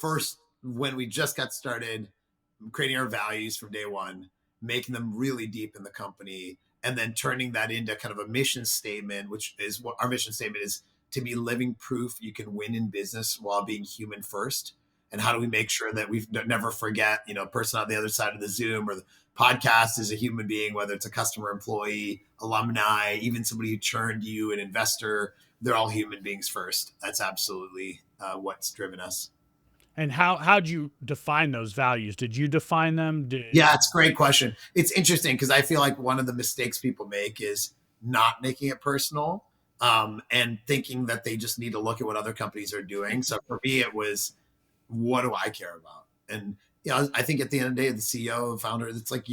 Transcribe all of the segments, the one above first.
first, when we just got started, creating our values from day one, making them really deep in the company, and then turning that into kind of a mission statement, which is what our mission statement is: to be living proof you can win in business while being human first. And how do we make sure that we never forget, person on the other side of the Zoom or the podcast is a human being, whether it's a customer, employee, alumni, even somebody who churned you, an investor, they're all human beings first. That's absolutely what's driven us. And how'd you define those values? Did you define them? Yeah, it's a great question. It's interesting because I feel like one of the mistakes people make is not making it personal, and thinking that they just need to look at what other companies are doing. So for me, it was, what do I care about? And I think at the end of the day, the CEO, founder, it's like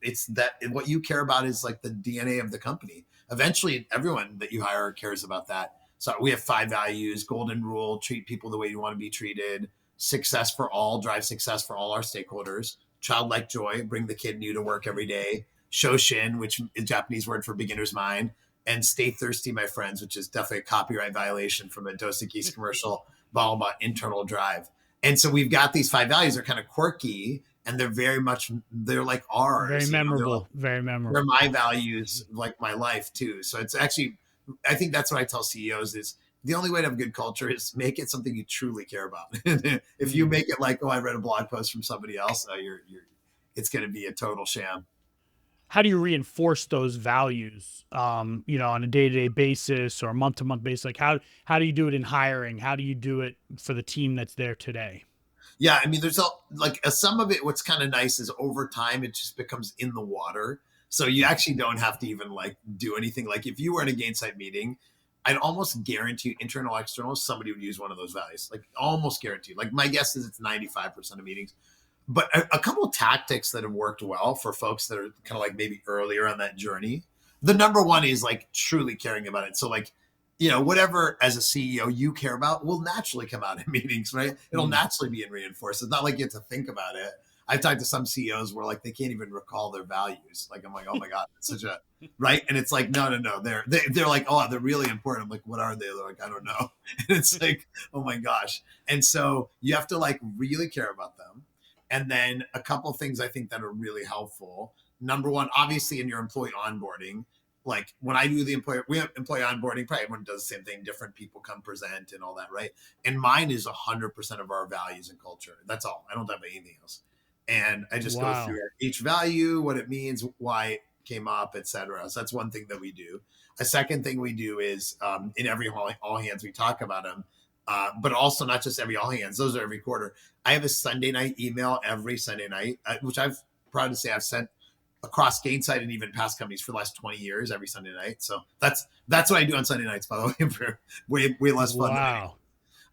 it's that what you care about is like the DNA of the company. Eventually, everyone that you hire cares about that. So we have 5 values: golden rule, treat people the way you want to be treated; success for all, drive success for all our stakeholders; childlike joy, bring the kid new to work every day; shoshin, which is a Japanese word for beginner's mind; and stay thirsty, my friends, which is definitely a copyright violation from a Dos Equis commercial, all about internal drive. And so we've got these 5 values. They're kind of quirky, and they're like ours. Very memorable. Very They're memorable. my values, like my life too. So it's actually, I think that's what I tell CEOs is the only way to have good culture is make it something you truly care about. If you make it like, oh, I read a blog post from somebody else, it's going to be a total sham. How do you reinforce those values, on a day-to-day basis or a month-to-month basis? Like how do you do it in hiring? How do you do it for the team that's there today? Yeah, I mean, there's some of it. What's kind of nice is over time it just becomes in the water, so you actually don't have to even like do anything. Like if you were in a Gainsight meeting, I'd almost guarantee, internal, external, somebody would use one of those values. Like almost guaranteed. Like my guess is it's 95% of meetings. But a couple of tactics that have worked well for folks that are kind of like maybe earlier on that journey. The number one is like truly caring about it. So like, whatever as a CEO you care about will naturally come out in meetings, right? It'll naturally be reinforced. It's not like you have to think about it. I've talked to some CEOs where like they can't even recall their values. Like I'm like, oh my God, it's such a right. And it's like, no. They're like, oh, they're really important. I'm like, what are they? They're like, I don't know. And it's like, oh my gosh. And so you have to like really care about them. And then a couple of things I think that are really helpful. Number one, obviously in your employee onboarding, like when I do we have employee onboarding, probably everyone does the same thing. Different people come present and all that, right? And mine is 100% of our values and culture. That's all. I don't have anything else. And I just go Wow. through each value, what it means, why it came up, etc. So that's one thing that we do. A second thing we do is in every all hands we talk about them, but also not just every all hands. Those are every quarter. I have a Sunday night email every Sunday night, which I've proud to say I've sent across Gainsight and even past companies for the last 20 years every Sunday night. So that's what I do on Sunday nights, by the way, for way less fun than anything.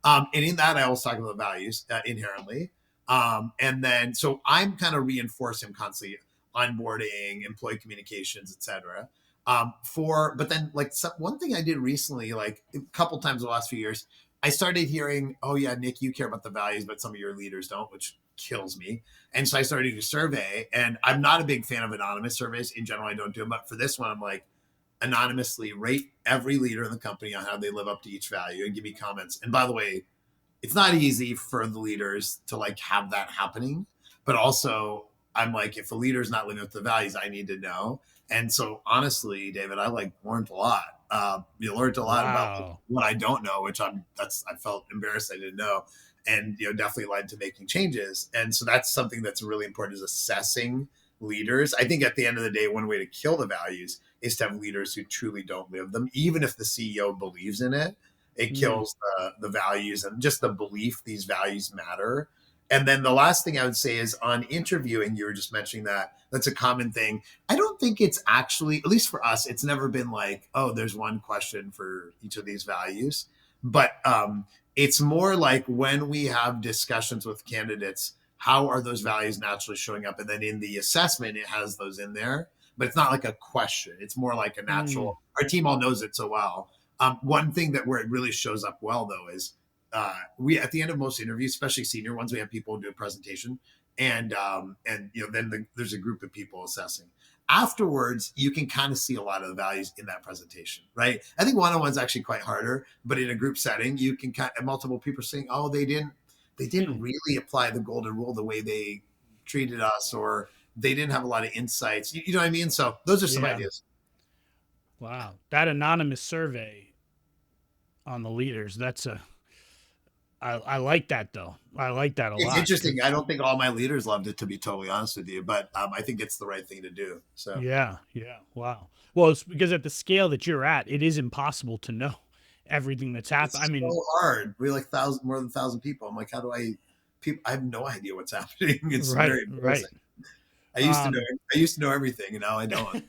Wow. And in that, I also talk about values inherently. And then, so I'm kind of reinforcing constantly onboarding, employee communications, etc. But then like one thing I did recently, like a couple times in the last few years, I started hearing, oh yeah, Nick, you care about the values, but some of your leaders don't, which kills me. And so I started doing a survey, and I'm not a big fan of anonymous surveys. In general, I don't do them. But for this one, I'm like, anonymously rate every leader in the company on how they live up to each value and give me comments. And by the way, it's not easy for the leaders to like have that happening, but also I'm like, if a leader's not living up to the values, I need to know. And so honestly, David, I like learned a lot. You learned a lot about Wow. what I don't know, which I felt embarrassed I didn't know, and definitely led to making changes. And so that's something that's really important, is assessing leaders. I think at the end of the day, one way to kill the values is to have leaders who truly don't live them, even if the CEO believes in it. It kills the values and just the belief these values matter. And then the last thing I would say is on interviewing, you were just mentioning that's a common thing. I don't think it's actually, at least for us, it's never been like, oh, there's one question for each of these values. But it's more like when we have discussions with candidates, how are those values naturally showing up? And then in the assessment, it has those in there, but it's not like a question. It's more like a natural, our team all knows it so well. One thing that where it really shows up well though is we at the end of most interviews, especially senior ones, we have people do a presentation, and then there's a group of people assessing. Afterwards, you can kind of see a lot of the values in that presentation, right? I think one-on-one's actually quite harder, but in a group setting, you can multiple people saying, "Oh, they didn't they didn't Hmm. really apply the golden rule the way they treated us, or they didn't have a lot of insights. You know what I mean? So those are some Yeah. ideas. Wow. That anonymous survey on the leaders, that's a I like that though. I like that a It's lot interesting. I because don't think all my leaders loved it, to be totally honest with you, but I think it's the right thing to do. So yeah, yeah. Wow. Well, it's because at the scale that you're at, it is impossible to know everything that's happened. I it's mean, so hard. We're like more than 1,000 people. I'm like, how do I? People, I have no idea what's happening. It's right, very right. embarrassing. I used to know. Um, I used to know everything, and now I don't.